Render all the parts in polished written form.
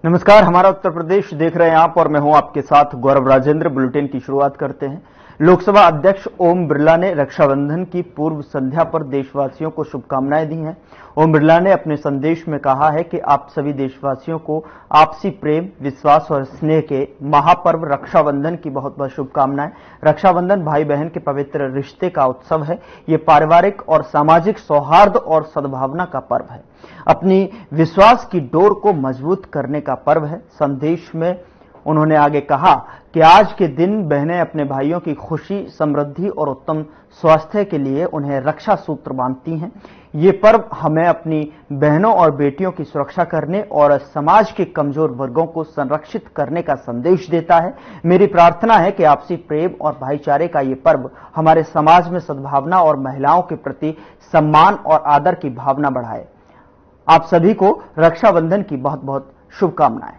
नमस्कार, हमारा उत्तर प्रदेश देख रहे हैं आप और मैं हूं आपके साथ गौरव राजेंद्र। बुलेटिन की शुरुआत करते हैं। लोकसभा अध्यक्ष ओम बिरला ने रक्षाबंधन की पूर्व संध्या पर देशवासियों को शुभकामनाएं दी हैं। ओम बिरला ने अपने संदेश में कहा है कि आप सभी देशवासियों को आपसी प्रेम, विश्वास और स्नेह के महापर्व रक्षाबंधन की बहुत बहुत शुभकामनाएं। रक्षाबंधन भाई बहन के पवित्र रिश्ते का उत्सव है। ये पारिवारिक और सामाजिक सौहार्द और सद्भावना का पर्व है। अपनी विश्वास की डोर को मजबूत करने का पर्व है। संदेश में उन्होंने आगे कहा कि आज के दिन बहनें अपने भाइयों की खुशी, समृद्धि और उत्तम स्वास्थ्य के लिए उन्हें रक्षा सूत्र बांधती हैं। ये पर्व हमें अपनी बहनों और बेटियों की सुरक्षा करने और समाज के कमजोर वर्गों को संरक्षित करने का संदेश देता है। मेरी प्रार्थना है कि आपसी प्रेम और भाईचारे का ये पर्व हमारे समाज में सद्भावना और महिलाओं के प्रति सम्मान और आदर की भावना बढ़ाए। आप सभी को रक्षाबंधन की बहुत बहुत शुभकामनाएं।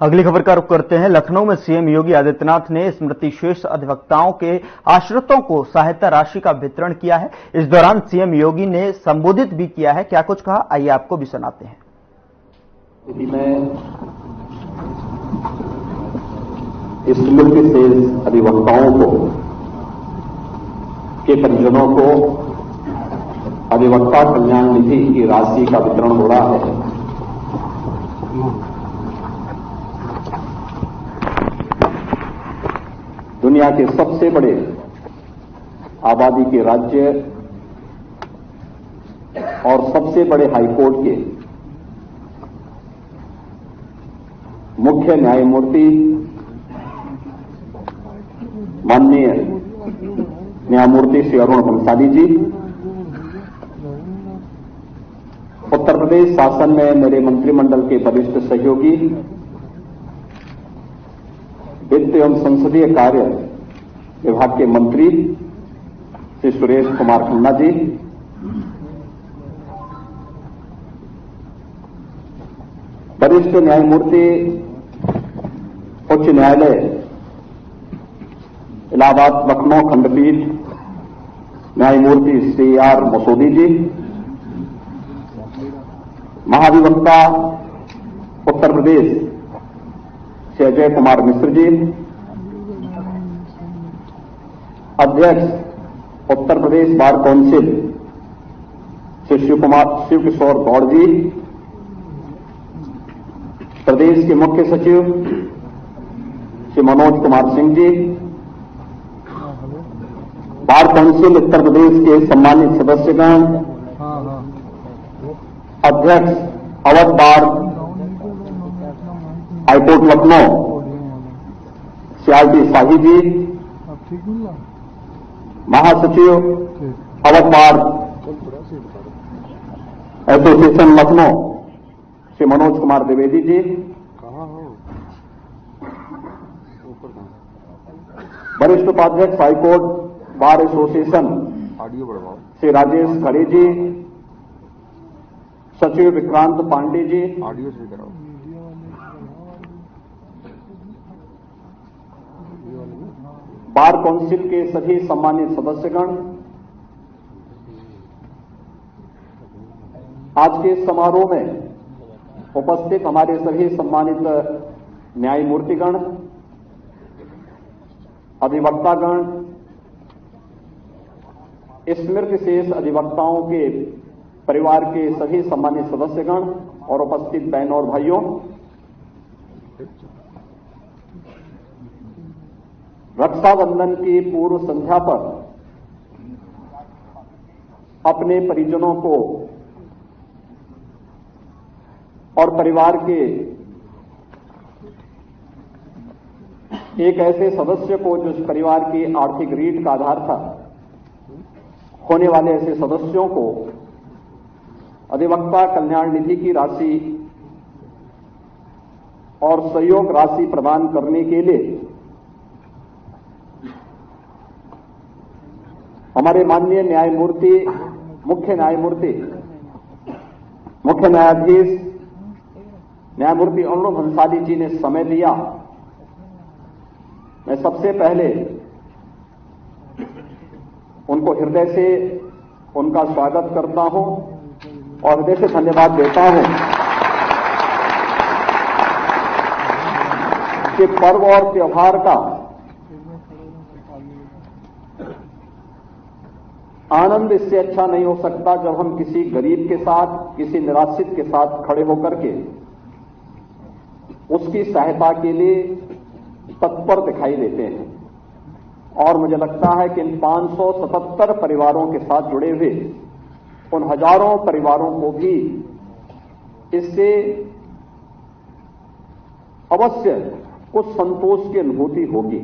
अगली खबर का रुख करते हैं। लखनऊ में सीएम योगी आदित्यनाथ ने स्मृति शेष अधिवक्ताओं के आश्रितों को सहायता राशि का वितरण किया है। इस दौरान सीएम योगी ने संबोधित भी किया है। क्या कुछ कहा, आइए आपको भी सुनाते हैं। में स्मृति शेष अधिवक्ताओं को के परिजनों को अधिवक्ता कल्याण निधि की राशि का वितरण हो रहा है। दुनिया के सबसे बड़े आबादी के राज्य और सबसे बड़े हाईकोर्ट के मुख्य न्यायमूर्ति माननीय न्यायमूर्ति श्री अरुण बंसाली जी, उत्तर प्रदेश शासन में मेरे मंत्रिमंडल के वरिष्ठ सहयोगी, वित्त एवं संसदीय कार्य विभाग के मंत्री श्री सुरेश कुमार खन्ना जी, वरिष्ठ न्यायमूर्ति उच्च न्यायालय इलाहाबाद लखनऊ खंडपीठ न्यायमूर्ति श्री आर मसूदी जी, महाधिवक्ता उत्तर प्रदेश श्री अजय कुमार मिश्र जी, अध्यक्ष उत्तर प्रदेश बार काउंसिल श्री शिव किशोर गौड़ जी, प्रदेश के मुख्य सचिव श्री मनोज कुमार सिंह जी, बार काउंसिल उत्तर प्रदेश के सम्मानित सदस्यगण, अध्यक्ष अवध बार हाईकोर्ट लखनऊ श्री आर.टी. शाही जी, महासचिव अवध बार एसोसिएशन लखनऊ श्री मनोज कुमार द्विवेदी जी, वरिष्ठ उपाध्यक्ष high court bar association Shri Rajesh खड़े जी, सचिव विक्रांत पांडे जी, बार काउंसिल के सभी सम्मानित सदस्यगण, आज के समारोह में उपस्थित हमारे सभी सम्मानित न्यायमूर्तिगण, अधिवक्तागण, स्मृति शेष अधिवक्ताओं के परिवार के सभी सम्मानित सदस्यगण और उपस्थित बहनों और भाइयों, रक्षाबंधन की पूर्व संध्या पर अपने परिजनों को और परिवार के एक ऐसे सदस्य को जो इस परिवार की आर्थिक रीढ़ का आधार था, होने वाले ऐसे सदस्यों को अधिवक्ता कल्याण निधि की राशि और सहयोग राशि प्रदान करने के लिए हमारे माननीय न्यायमूर्ति, मुख्य न्यायाधीश न्यायमूर्ति अनुरूप भंसाली जी ने समय दिया, मैं सबसे पहले उनको हृदय से उनका स्वागत करता हूं और हृदय से धन्यवाद देता हूं कि पर्व और त्योहार का आनंद इससे अच्छा नहीं हो सकता जब हम किसी गरीब के साथ, किसी निराश्रित के साथ खड़े होकर के उसकी सहायता के लिए तत्पर दिखाई देते हैं। और मुझे लगता है कि इन 577 परिवारों के साथ जुड़े हुए उन हजारों परिवारों को भी इससे अवश्य कुछ संतोष की अनुभूति होगी।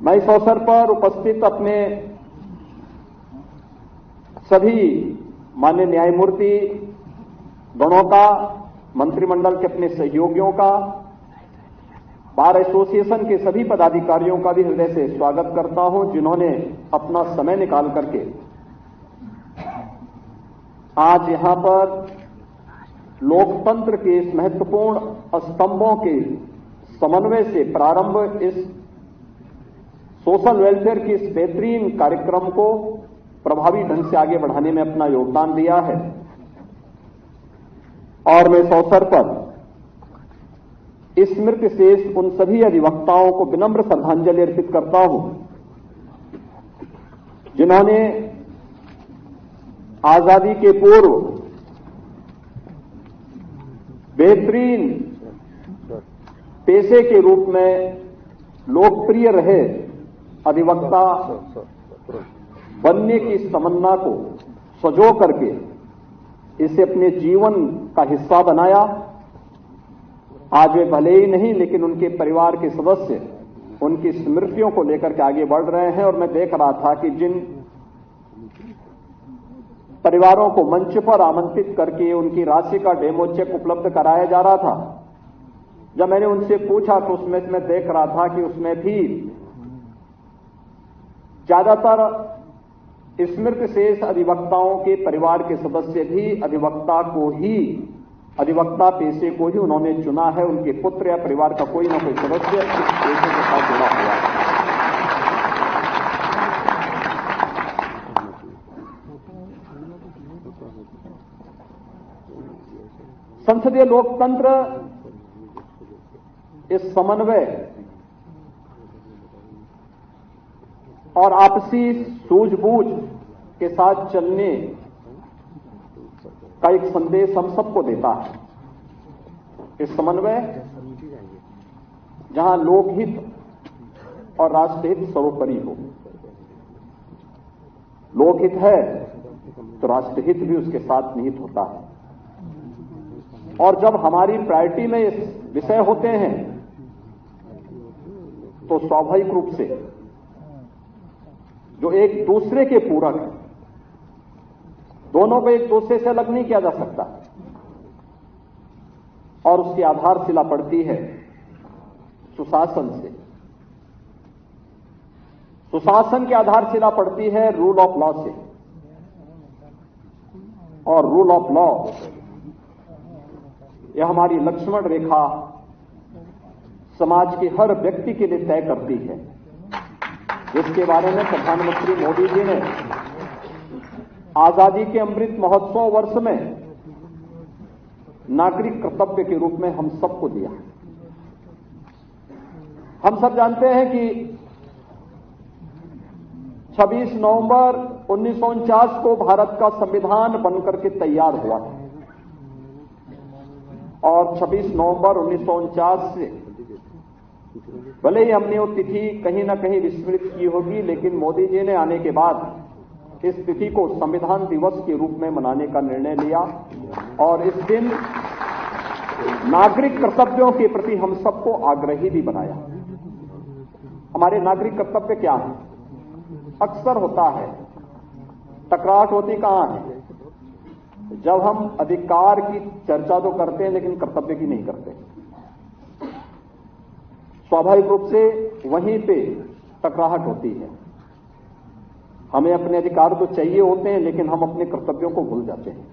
मैं इस अवसर पर उपस्थित अपने सभी माननीय न्यायमूर्ति गणों का, मंत्रिमंडल के अपने सहयोगियों का, बार एसोसिएशन के सभी पदाधिकारियों का भी हृदय से स्वागत करता हूं, जिन्होंने अपना समय निकाल करके आज यहां पर लोकतंत्र के इस महत्वपूर्ण स्तंभों के समन्वय से प्रारंभ इस सोशल वेलफेयर की इस बेहतरीन कार्यक्रम को प्रभावी ढंग से आगे बढ़ाने में अपना योगदान दिया है। और मैं इस अवसर पर स्मृति शेष उन सभी अधिवक्ताओं को विनम्र श्रद्धांजलि अर्पित करता हूं जिन्होंने आजादी के पूर्व बेहतरीन पेशे के रूप में लोकप्रिय रहे अधिवक्ता बनने की इस तमन्ना को सजो करके इसे अपने जीवन का हिस्सा बनाया। आज वे भले ही नहीं, लेकिन उनके परिवार के सदस्य उनकी स्मृतियों को लेकर के आगे बढ़ रहे हैं। और मैं देख रहा था कि जिन परिवारों को मंच पर आमंत्रित करके उनकी राशि का डेमो चेक उपलब्ध कराया जा रहा था, जब मैंने उनसे पूछा तो उसमें मैं देख रहा था कि उसमें भी ज्यादातर स्मृति शेष अधिवक्ताओं के परिवार के सदस्य भी अधिवक्ता पेशे को ही उन्होंने चुना है। उनके पुत्र या परिवार का कोई ना कोई सदस्य इस पेशे के साथ जुड़ा हुआ है। संसदीय लोकतंत्र इस समन्वय और आपसी सूझबूझ के साथ चलने का एक संदेश हम सबको देता है। इस समन्वय जहां लोकहित और राष्ट्रहित सर्वोपरि हो। लोकहित है तो राष्ट्रहित भी उसके साथ निहित होता है। और जब हमारी प्रायोरिटी में इस विषय होते हैं तो स्वाभाविक रूप से जो एक दूसरे के पूरक है, दोनों को एक दूसरे से अलग नहीं किया जा सकता। और उसकी आधारशिला पड़ती है सुशासन से। सुशासन की आधारशिला पड़ती है रूल ऑफ लॉ से। और रूल ऑफ लॉ यह हमारी लक्ष्मण रेखा समाज के हर व्यक्ति के लिए तय करती है, जिसके बारे में प्रधानमंत्री मोदी जी ने आजादी के अमृत महोत्सव वर्ष में नागरिक कर्तव्य के रूप में हम सबको दिया। हम सब जानते हैं कि 26 नवंबर 1949 को भारत का संविधान बनकर के तैयार हुआ था। और 26 नवंबर 1949 से भले ही हमने वो तिथि कहीं ना कहीं विस्मृत की होगी, लेकिन मोदी जी ने आने के बाद इस तिथि को संविधान दिवस के रूप में मनाने का निर्णय लिया। और इस दिन नागरिक कर्तव्यों के प्रति हम सबको आग्रही भी बनाया। हमारे नागरिक कर्तव्य क्या है? अक्सर होता है, टकराहट होती कहां है? जब हम अधिकार की चर्चा तो करते हैं लेकिन कर्तव्य की नहीं करते। स्वाभाविक रूप से वहीं पे टकराहट होती है। हमें अपने अधिकार तो चाहिए होते हैं, लेकिन हम अपने कर्तव्यों को भूल जाते हैं।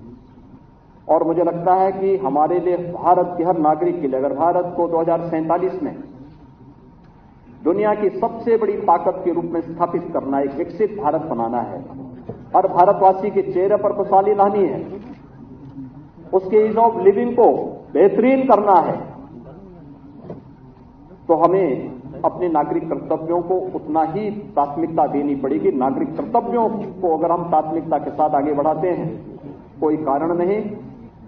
और मुझे लगता है कि हमारे लिए, भारत के हर नागरिक के लिए, अगर भारत को 2047 में दुनिया की सबसे बड़ी ताकत के रूप में स्थापित करना, एक विकसित भारत बनाना है, हर भारतवासी के चेहरे पर खुशहाली लानी है, उसके ईज ऑफ लिविंग को बेहतरीन करना है, तो हमें अपने नागरिक कर्तव्यों को उतना ही प्राथमिकता देनी पड़ेगी। नागरिक कर्तव्यों को अगर हम प्राथमिकता के साथ आगे बढ़ाते हैं, कोई कारण नहीं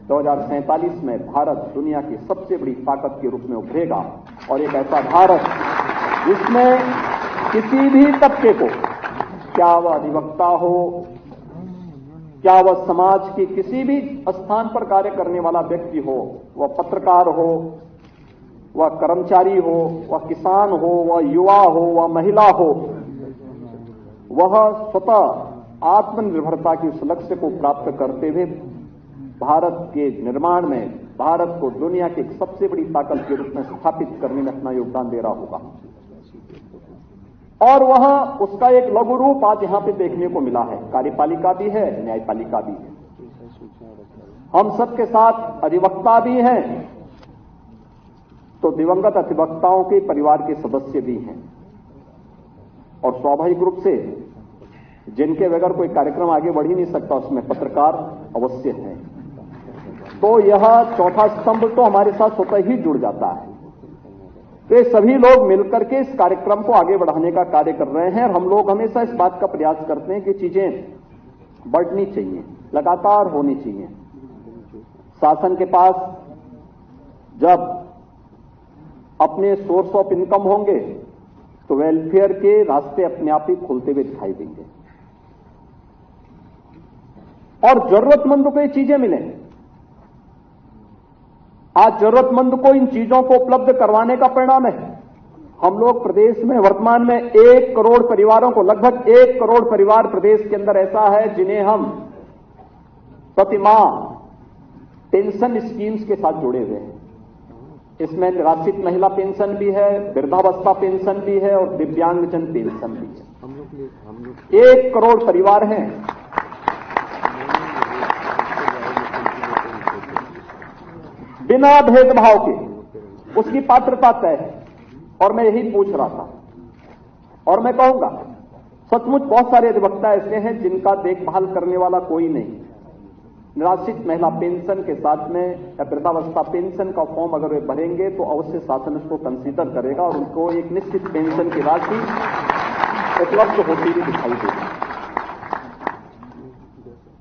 2047 में भारत दुनिया की सबसे बड़ी ताकत के रूप में उभरेगा, और एक ऐसा भारत जिसमें किसी भी तबके को, क्या वह अधिवक्ता हो, क्या वह समाज की किसी भी स्थान पर कार्य करने वाला व्यक्ति हो, वह पत्रकार हो, वह कर्मचारी हो, वह किसान हो, वह युवा हो, वह महिला हो, वह स्वतः आत्मनिर्भरता की उस लक्ष्य को प्राप्त करते हुए भारत के निर्माण में, भारत को दुनिया की सबसे बड़ी ताकत के रूप में स्थापित करने में अपना योगदान दे रहा होगा। और वह उसका एक लघु रूप आज यहां पे देखने को मिला है। कार्यपालिका भी है, न्यायपालिका भी है, हम सबके साथ अधिवक्ता भी हैं, तो दिवंगत अधिवक्ताओं के परिवार के सदस्य भी हैं, और स्वाभाविक रूप से जिनके बगैर कोई कार्यक्रम आगे बढ़ ही नहीं सकता, उसमें पत्रकार अवश्य है। तो यह चौथा स्तंभ तो हमारे साथ स्वतः ही जुड़ जाता है। तो ये सभी लोग मिलकर के इस कार्यक्रम को आगे बढ़ाने का कार्य कर रहे हैं, और हम लोग हमेशा इस बात का प्रयास करते हैं कि चीजें बढ़नी चाहिए, लगातार होनी चाहिए। शासन के पास जब अपने सोर्स ऑफ इनकम होंगे तो वेलफेयर के रास्ते अपने आप ही खुलते हुए दिखाई देंगे, और जरूरतमंद को ये चीजें मिलें। आज जरूरतमंद को इन चीजों को उपलब्ध करवाने का परिणाम है हम लोग प्रदेश में वर्तमान में 1 करोड़ परिवारों को, लगभग 1 करोड़ परिवार प्रदेश के अंदर ऐसा है जिन्हें हम प्रतिमाह पेंशन स्कीम्स के साथ जुड़े हुए हैं। इसमें निराश्रित महिला पेंशन भी है, वृद्धावस्था पेंशन भी है, और दिव्यांगजन पेंशन भी है। 1 करोड़ परिवार हैं। बिना भेदभाव के उसकी पात्रता तय है, और मैं यही पूछ रहा था, और मैं कहूंगा सचमुच बहुत सारे अधिवक्ता ऐसे हैं जिनका देखभाल करने वाला कोई नहीं। निराश्रित महिला पेंशन के साथ में या वृद्धावस्था पेंशन का फॉर्म अगर वे भरेंगे तो अवश्य शासन इसको कंसीडर करेगा, और उनको एक निश्चित पेंशन की राशि उपलब्ध होती हुई दिखाई देगी।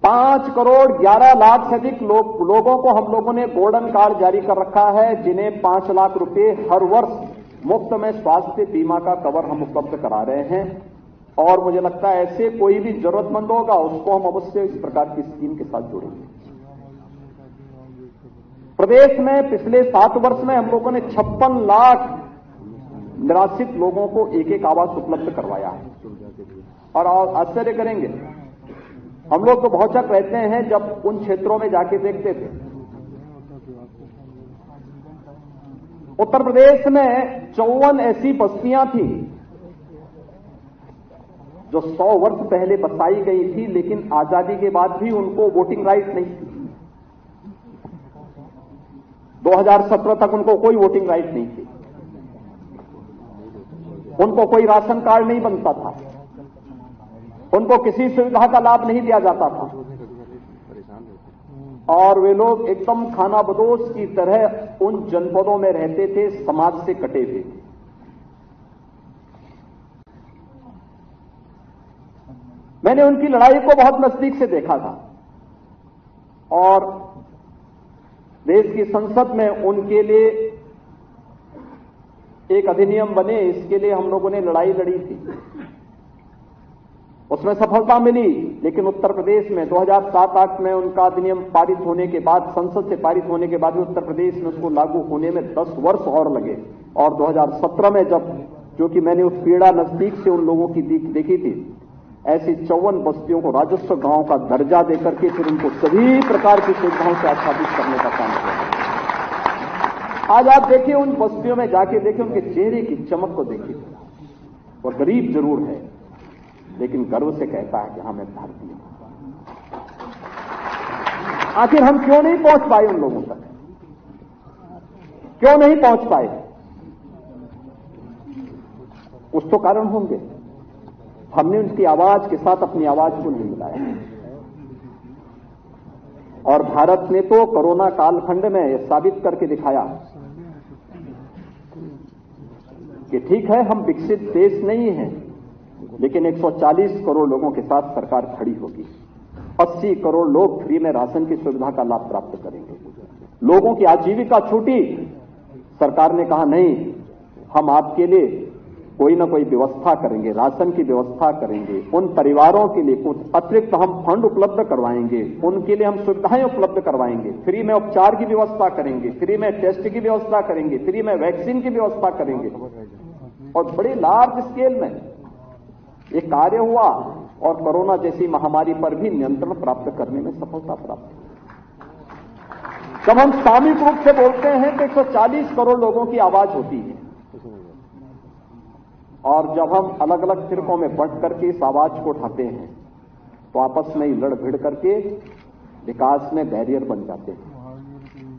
5 करोड़ 11 लाख से अधिक लोगों को हम लोगों ने गोल्डन कार्ड जारी कर रखा है, जिन्हें 5 लाख रुपए हर वर्ष मुफ्त में स्वास्थ्य बीमा का कवर हम उपलब्ध करा रहे हैं। और मुझे लगता है ऐसे कोई भी जरूरतमंद होगा उसको हम अवश्य इस प्रकार की स्कीम के साथ जोड़ेंगे। प्रदेश में पिछले 7 वर्ष में हम लोगों ने 56 लाख निराश्रित लोगों को एक आवास उपलब्ध करवाया है। और आश्चर्य करेंगे, हम लोग तो बहुत चक रहते हैं जब उन क्षेत्रों में जाके देखते थे। उत्तर प्रदेश में 54 ऐसी बस्तियां थी जो 100 वर्ष पहले बसाई गई थी, लेकिन आजादी के बाद भी उनको वोटिंग राइट नहीं थी। 2017 तक उनको कोई वोटिंग राइट नहीं थी, उनको कोई राशन कार्ड नहीं बनता था, उनको किसी सुविधा का लाभ नहीं दिया जाता था, और वे लोग एकदम खानाबदोश की तरह उन जनपदों में रहते थे, समाज से कटे हुए। मैंने उनकी लड़ाई को बहुत नजदीक से देखा था, और देश की संसद में उनके लिए एक अधिनियम बने, इसके लिए हम लोगों ने लड़ाई लड़ी थी। उसमें सफलता मिली, लेकिन उत्तर प्रदेश में 2007-8 में उनका अधिनियम पारित होने के बाद, संसद से पारित होने के बाद उत्तर प्रदेश में उसको लागू होने में 10 वर्ष और लगे। और 2017 में जब, क्योंकि मैंने उस पीड़ा नजदीक से उन लोगों की देखी थी, ऐसी 54 बस्तियों को राजस्व गांव का दर्जा देकर के फिर उनको सभी प्रकार की सुविधाओं से आच्छादित करने का काम किया। आज आप देखिए, उन बस्तियों में जाके देखिए, उनके चेहरे की चमक को देखिए। वह गरीब जरूर है, लेकिन गर्व से कहता है कि हाँ मैं भारतीय हूं। आखिर हम क्यों नहीं पहुंच पाए उन लोगों तक? क्यों नहीं पहुंच पाए? कुछ तो कारण होंगे। हमने उनकी आवाज के साथ अपनी आवाज को नहीं मिलाया। और भारत ने तो कोरोना कालखंड में यह साबित करके दिखाया कि ठीक है, हम विकसित देश नहीं हैं, लेकिन 140 करोड़ लोगों के साथ सरकार खड़ी होगी। 80 करोड़ लोग फ्री में राशन की सुविधा का लाभ प्राप्त करेंगे। लोगों की आजीविका छूटी, सरकार ने कहा नहीं, हम आपके लिए कोई ना कोई व्यवस्था करेंगे, राशन की व्यवस्था करेंगे। उन परिवारों के लिए कुछ अतिरिक्त हम फंड उपलब्ध करवाएंगे, उनके लिए हम सुविधाएं उपलब्ध करवाएंगे, फ्री में उपचार की व्यवस्था करेंगे, फ्री में टेस्ट की व्यवस्था करेंगे, फ्री में वैक्सीन की व्यवस्था करेंगे। और बड़े लार्ज स्केल में ये कार्य हुआ और कोरोना जैसी महामारी पर भी नियंत्रण प्राप्त करने में सफलता प्राप्त हुई। जब हम सामूहिक रूप से बोलते हैं तो 140 करोड़ लोगों की आवाज होती है, और जब हम अलग अलग फिरकों में बंट करके इस आवाज को उठाते हैं तो आपस में ही लड़ भिड़ करके विकास में बैरियर बन जाते हैं।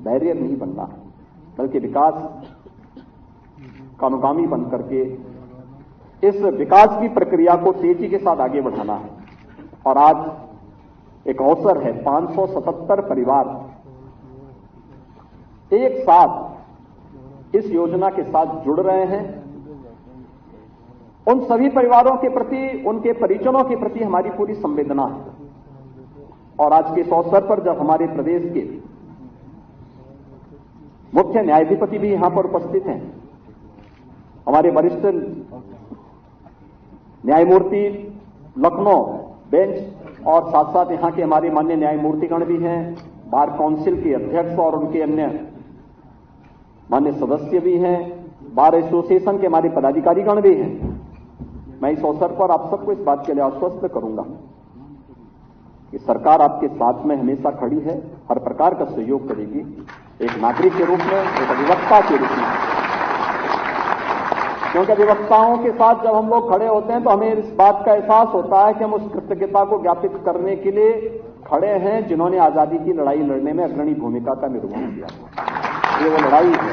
बैरियर नहीं बनना, बल्कि विकास का अनुगामी बन करके इस विकास की प्रक्रिया को तेजी के साथ आगे बढ़ाना है। और आज एक अवसर है, 577 परिवार एक साथ इस योजना के साथ जुड़ रहे हैं। उन सभी परिवारों के प्रति, उनके परिजनों के प्रति हमारी पूरी संवेदना है। और आज के इस अवसर पर जब हमारे प्रदेश के मुख्य न्यायाधिपति भी यहां पर उपस्थित हैं, हमारे वरिष्ठ न्यायमूर्ति लखनऊ बेंच और साथ साथ यहां के हमारे माननीय न्यायमूर्तिगण भी हैं, बार काउंसिल के अध्यक्ष और उनके अन्य माननीय सदस्य भी हैं, बार एसोसिएशन के हमारे पदाधिकारीगण भी हैं। मैं इस अवसर पर आप सबको इस बात के लिए आश्वस्त करूंगा कि सरकार आपके साथ में हमेशा खड़ी है, हर प्रकार का सहयोग करेगी, एक नागरिक के रूप में, एक अधिवक्ता के रूप में। क्योंकि अधिवक्ताओं के साथ जब हम लोग खड़े होते हैं तो हमें इस बात का एहसास होता है कि हम उस कृतज्ञता को ज्ञापित करने के लिए खड़े हैं जिन्होंने आजादी की लड़ाई लड़ने में अग्रणी भूमिका का निर्वहन किया। ये वो लड़ाई है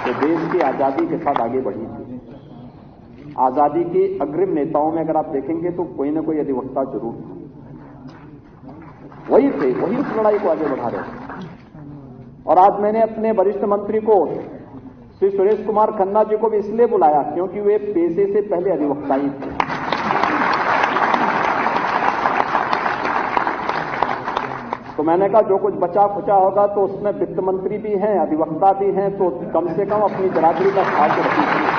जो देश की आजादी के साथ आगे बढ़ी थी। आजादी के अग्रिम नेताओं में अगर आप देखेंगे तो कोई ना कोई अधिवक्ता जरूर था, वही थे, वही उस लड़ाई को आगे बढ़ा रहे थे। और आज मैंने अपने वरिष्ठ मंत्री को श्री सुरेश कुमार खन्ना जी को भी इसलिए बुलाया क्योंकि वे पेशे से पहले अधिवक्ता ही थे। तो मैंने कहा जो कुछ बचा खुचा होगा तो उसमें वित्त मंत्री भी हैं, अधिवक्ता भी हैं, तो कम से कम अपनी बराबरी का ख्याल रखिए।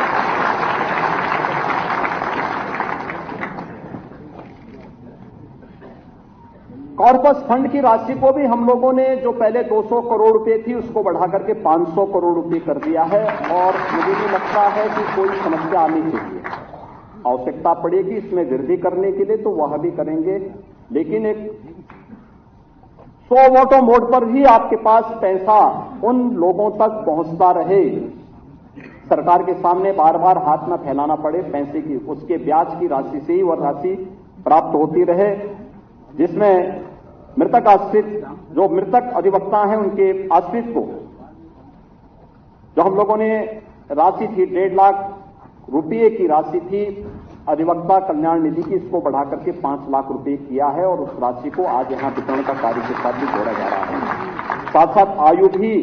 कॉर्पस फंड की राशि को भी हम लोगों ने जो पहले 200 करोड़ रुपए थी उसको बढ़ा करके 500 करोड़ रुपए कर दिया है। और मुझे भी लगता है कि कोई समस्या आनी चाहिए, आवश्यकता पड़ेगी इसमें वृद्धि करने के लिए तो वह भी करेंगे, लेकिन एक 100 वोटों मोड पर ही आपके पास पैसा उन लोगों तक पहुंचता रहे, सरकार के सामने बार बार हाथ न फैलाना पड़े पैसे की, उसके ब्याज की राशि से ही वह राशि प्राप्त होती रहे, जिसमें मृतक आश्रित, जो मृतक अधिवक्ता हैं उनके आश्रित को जो हम लोगों ने राशि थी 1.5 लाख रुपये की राशि थी अधिवक्ता कल्याण निधि की, इसको बढ़ा करके 5 लाख रुपए किया है। और उस राशि को आज यहां वितरण का कार्य के साथ भी जोड़ा जा रहा है। साथ साथ आयु भी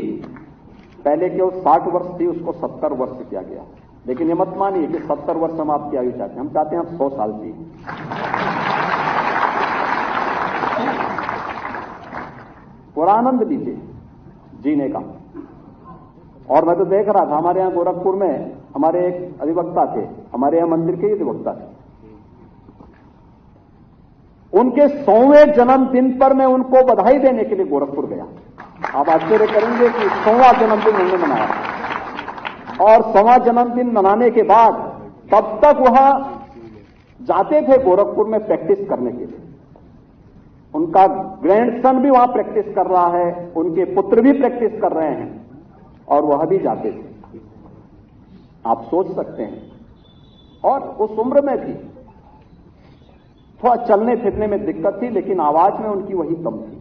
पहले केवल 60 वर्ष थी, उसको 70 वर्ष किया गया। लेकिन ये मत मानिए कि 70 वर्ष हम आपकी आयु चाहते हैं, हम चाहते हैं आप 100 साल जी। पूरा आनंद लीजिए जीने का। और मैं तो देख रहा था हमारे यहां गोरखपुर में हमारे एक अधिवक्ता थे, हमारे यहां मंदिर के ही अधिवक्ता थे, उनके 100वें जन्मदिन पर मैं उनको बधाई देने के लिए गोरखपुर गया। आप आश्चर्य करेंगे कि 100वां जन्मदिन उन्होंने मनाया, और 100वां जन्मदिन मनाने के बाद तब तक वह जाते थे गोरखपुर में प्रैक्टिस करने के लिए। उनका ग्रैंडसन भी वहां प्रैक्टिस कर रहा है, उनके पुत्र भी प्रैक्टिस कर रहे हैं, और वह भी जाते थे। आप सोच सकते हैं। और उस उम्र में भी थोड़ा चलने फिरने में दिक्कत थी, लेकिन आवाज में उनकी वही दम थी।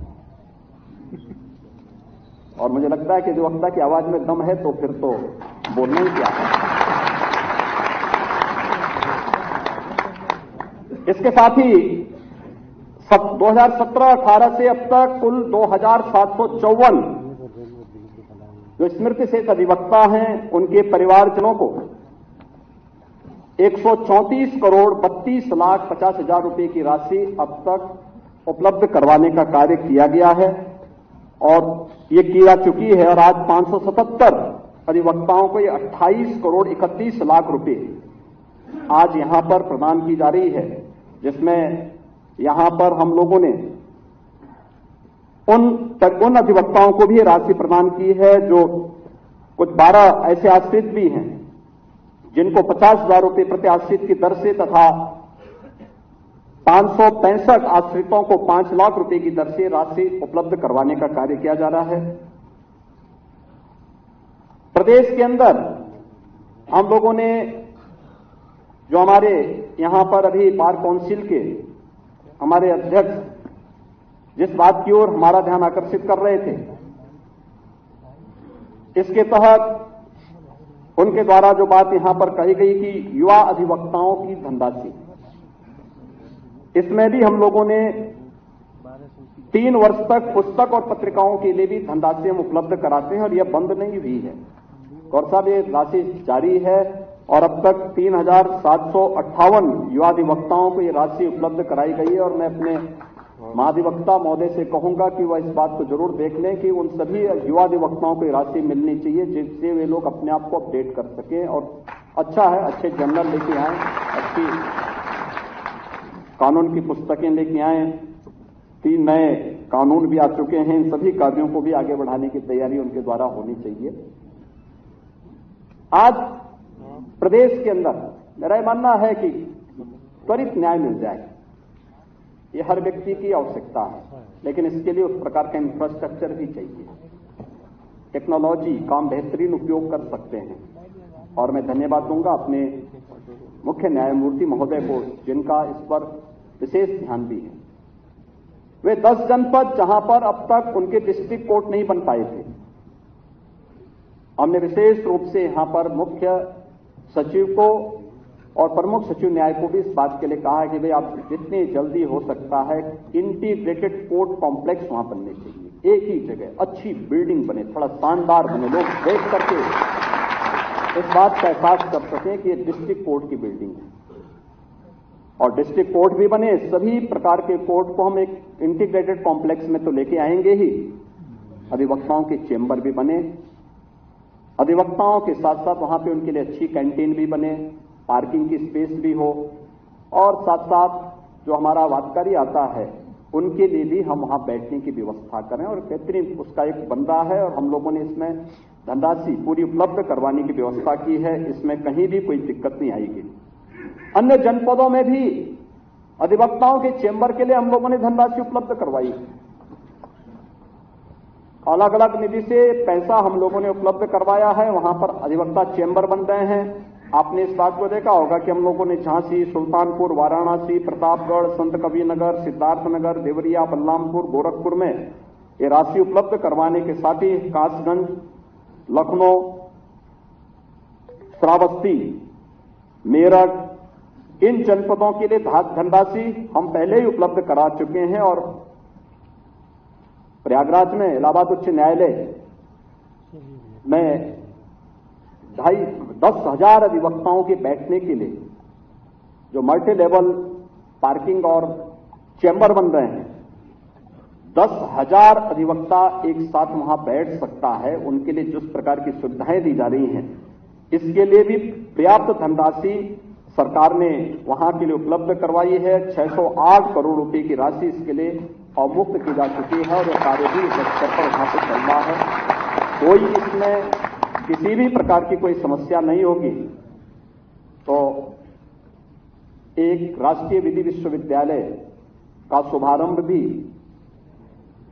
और मुझे लगता है कि अधिवक्ता की आवाज में दम है तो फिर तो बोलना ही क्या है। इसके साथ ही 2017-18 से अब तक कुल 2754 जो स्मृति शेष अधिवक्ता हैं उनके परिवारजनों को 134 करोड़ 32 लाख 50 हजार रुपए की राशि अब तक उपलब्ध करवाने का कार्य किया गया है और ये की जा चुकी है। और आज 577 अधिवक्ताओं को ये 28 करोड़ 31 लाख रुपए आज यहां पर प्रदान की जा रही है, जिसमें यहां पर हम लोगों ने उन अधिवक्ताओं को भी राशि प्रदान की है जो कुछ 12 ऐसे आश्रित भी हैं जिनको 50,000 रुपए प्रति आश्रित की दर से तथा 565 आश्रितों को 5 लाख रुपए की दर से राशि उपलब्ध करवाने का कार्य किया जा रहा है। प्रदेश के अंदर हम लोगों ने जो हमारे यहां पर अभी बार काउंसिल के हमारे अध्यक्ष जिस बात की ओर हमारा ध्यान आकर्षित कर रहे थे, इसके तहत उनके द्वारा जो बात यहां पर कही गई कि युवा अधिवक्ताओं की धनराशि, इसमें भी हम लोगों ने 3 वर्ष तक पुस्तक और पत्रिकाओं के लिए भी धनराशि हम उपलब्ध कराते हैं और यह बंद नहीं हुई है। गौर साहब, ये राशि जारी है और अब तक 3,758 युवा अधिवक्ताओं को ये राशि उपलब्ध कराई गई है। और मैं अपने महाधिवक्ता महोदय से कहूंगा कि वह इस बात को जरूर देख लें कि उन सभी युवा अधिवक्ताओं को ये राशि मिलनी चाहिए जिससे वे लोग अपने आप को अपडेट कर सकें। और अच्छा है, अच्छे जर्नल लेके आए, अच्छी कानून की पुस्तकें लेके आए, 3 नए कानून भी आ चुके हैं। इन सभी कार्यों को भी आगे बढ़ाने की तैयारी उनके द्वारा होनी चाहिए। आज प्रदेश के अंदर मेरा मानना है कि त्वरित न्याय मिल जाए, ये हर व्यक्ति की आवश्यकता है, लेकिन इसके लिए उस प्रकार का इंफ्रास्ट्रक्चर भी चाहिए। टेक्नोलॉजी का हम बेहतरीन उपयोग कर सकते हैं और मैं धन्यवाद दूंगा अपने मुख्य न्यायमूर्ति महोदय को जिनका इस पर विशेष ध्यान भी है। वे 10 जनपद जहां पर अब तक उनके डिस्ट्रिक्ट कोर्ट नहीं बन पाए थे, हमने विशेष रूप से यहां पर मुख्य सचिव को और प्रमुख सचिव न्याय को भी इस बात के लिए कहा है कि भाई आप जितनी जल्दी हो सकता है इंटीग्रेटेड कोर्ट कॉम्प्लेक्स वहां बनने चाहिए, एक ही जगह अच्छी बिल्डिंग बने, थोड़ा शानदार बने, लोग देख करके इस बात का एहसास कर सकें कि ये डिस्ट्रिक्ट कोर्ट की बिल्डिंग है। और डिस्ट्रिक्ट कोर्ट भी बने, सभी प्रकार के कोर्ट को हम एक इंटीग्रेटेड कॉम्प्लेक्स में तो लेके आएंगे ही, अधिवक्ताओं के चेंबर भी बने, अधिवक्ताओं के साथ साथ वहां पे उनके लिए अच्छी कैंटीन भी बने, पार्किंग की स्पेस भी हो, और साथ साथ जो हमारा वादकारी आता है उनके लिए भी हम वहां बैठने की व्यवस्था करें। और बेहतरीन उसका एक बन रहा है और हम लोगों ने इसमें धनराशि पूरी उपलब्ध करवाने की व्यवस्था की है, इसमें कहीं भी कोई दिक्कत नहीं आएगी। अन्य जनपदों में भी अधिवक्ताओं के चेंबर के लिए हम लोगों ने धनराशि उपलब्ध करवाई, अलग अलग निधि से पैसा हम लोगों ने उपलब्ध करवाया है, वहां पर अधिवक्ता चेंबर बन रहे हैं। आपने इस बात को देखा होगा कि हम लोगों ने झांसी, सुल्तानपुर, वाराणसी, प्रतापगढ़, संत कबीरनगर, सिद्धार्थनगर, देवरिया, बलरामपुर, गोरखपुर में ये राशि उपलब्ध करवाने के साथ ही कासगंज, लखनऊ, श्रावस्ती, मेरठ, इन जनपदों के लिए धनराशि हम पहले ही उपलब्ध करा चुके हैं। और प्रयागराज में इलाहाबाद उच्च न्यायालय में 10,000 अधिवक्ताओं के बैठने के लिए जो मल्टी लेवल पार्किंग और चेंबर बन रहे हैं, 10,000 अधिवक्ता एक साथ वहां बैठ सकता है, उनके लिए जिस प्रकार की सुविधाएं दी जा रही हैं, इसके लिए भी पर्याप्त धनराशि सरकार ने वहां के लिए उपलब्ध करवाई है। 608 करोड़ रुपए की राशि इसके लिए अवमुक्त की जा चुकी है और यह कार्य भी स्तर पर वहां पर चल रहा है। कोई इसमें किसी भी प्रकार की कोई समस्या नहीं होगी। तो एक राष्ट्रीय विधि विश्वविद्यालय का शुभारंभ भी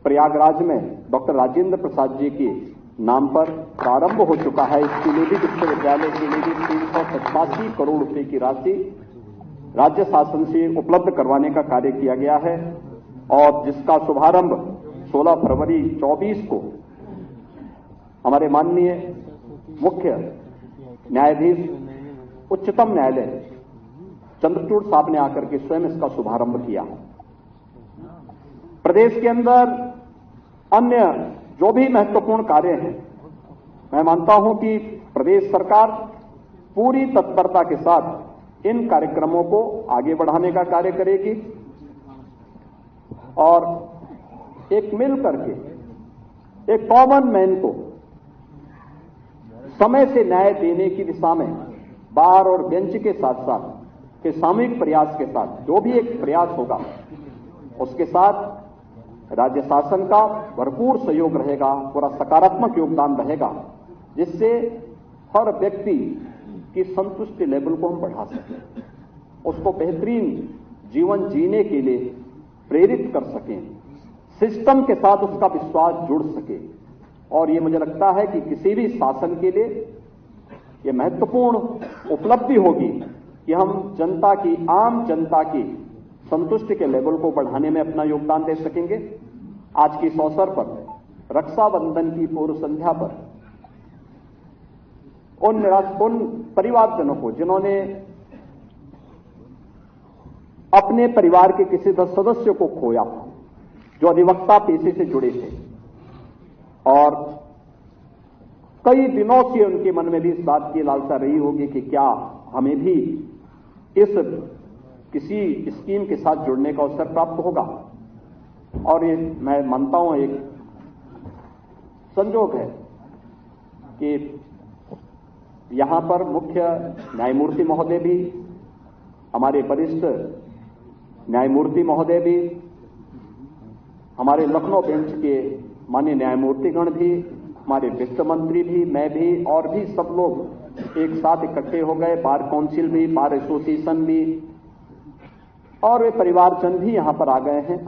प्रयागराज में डॉक्टर राजेंद्र प्रसाद जी के नाम पर प्रारंभ हो चुका है। इसके लिए भी विश्वविद्यालय के लिए भी 387 करोड़ रुपए की राशि राज्य शासन से उपलब्ध करवाने का कार्य किया गया है और जिसका शुभारंभ 16 फरवरी 24 को हमारे माननीय मुख्य न्यायाधीश उच्चतम न्यायालय चंद्रचूड़ साहब ने आकर के स्वयं इसका शुभारंभ किया। प्रदेश के अंदर अन्य जो भी महत्वपूर्ण कार्य हैं, मैं मानता हूं कि प्रदेश सरकार पूरी तत्परता के साथ इन कार्यक्रमों को आगे बढ़ाने का कार्य करेगी और एक मिल करके एक कॉमन मैन को समय से न्याय देने की दिशा में बार और बेंच के साथ साथ के सामूहिक प्रयास के साथ जो भी एक प्रयास होगा उसके साथ राज्य शासन का भरपूर सहयोग रहेगा, पूरा सकारात्मक योगदान रहेगा, जिससे हर व्यक्ति की संतुष्टि लेवल को हम बढ़ा सकें, उसको बेहतरीन जीवन जीने के लिए प्रेरित कर सकें, सिस्टम के साथ उसका विश्वास जुड़ सके। और ये मुझे लगता है कि किसी भी शासन के लिए ये महत्वपूर्ण उपलब्धि होगी कि हम जनता की, आम जनता की संतुष्टि के लेवल को बढ़ाने में अपना योगदान दे सकेंगे। आज के इस अवसर पर रक्षाबंधन की पूर्व संध्या पर उन परिवारजनों को जिन्होंने अपने परिवार के किसी सदस्य को खोया, जो अधिवक्ता पेशे से जुड़े थे और कई दिनों से उनके मन में भी इस बात की लालसा रही होगी कि क्या हमें भी इस किसी स्कीम के साथ जुड़ने का अवसर प्राप्त होगा। और ये मैं मानता हूं एक संजोग है कि यहां पर मुख्य न्यायमूर्ति महोदय भी, हमारे वरिष्ठ न्यायमूर्ति महोदय भी, हमारे लखनऊ बेंच के माननीय न्यायमूर्तिगण भी, हमारे वित्त मंत्री भी, मैं भी और भी सब लोग एक साथ इकट्ठे हो गए, बार काउंसिल भी, बार एसोसिएशन भी और वे परिवारजन भी यहां पर आ गए हैं।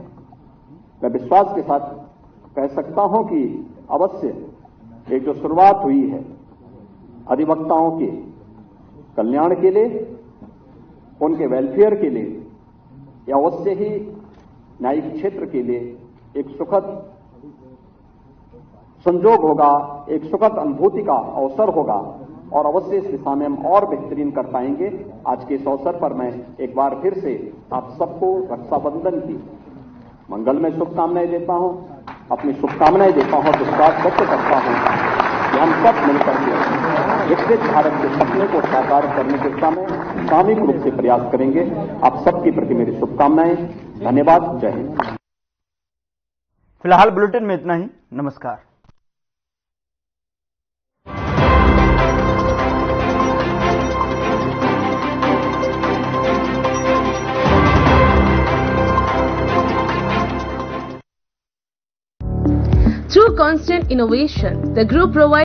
मैं विश्वास के साथ कह सकता हूं कि अवश्य एक जो शुरुआत हुई है अधिवक्ताओं के कल्याण के लिए, उनके वेलफेयर के लिए, या अवश्य ही न्यायिक क्षेत्र के लिए एक सुखद संजोग होगा, एक सुखद अनुभूति का अवसर होगा और अवश्य इस दिशा में हम और बेहतरीन कर पाएंगे। आज के इस अवसर पर मैं एक बार फिर से आप सबको रक्षाबंधन की मंगलमय शुभकामनाएं देता हूं, अपनी शुभकामनाएं देता हूं, विश्वास व्यक्त करता हूं कि हम सब मिलकर के विकसित भारत के सपने को साकार करने की दिशा में सामूहिक रूप से प्रयास करेंगे। आप सबके प्रति मेरी शुभकामनाएं। धन्यवाद। जय हिंद। फिलहाल बुलेटिन में इतना ही। नमस्कार। Through constant innovation, the group provides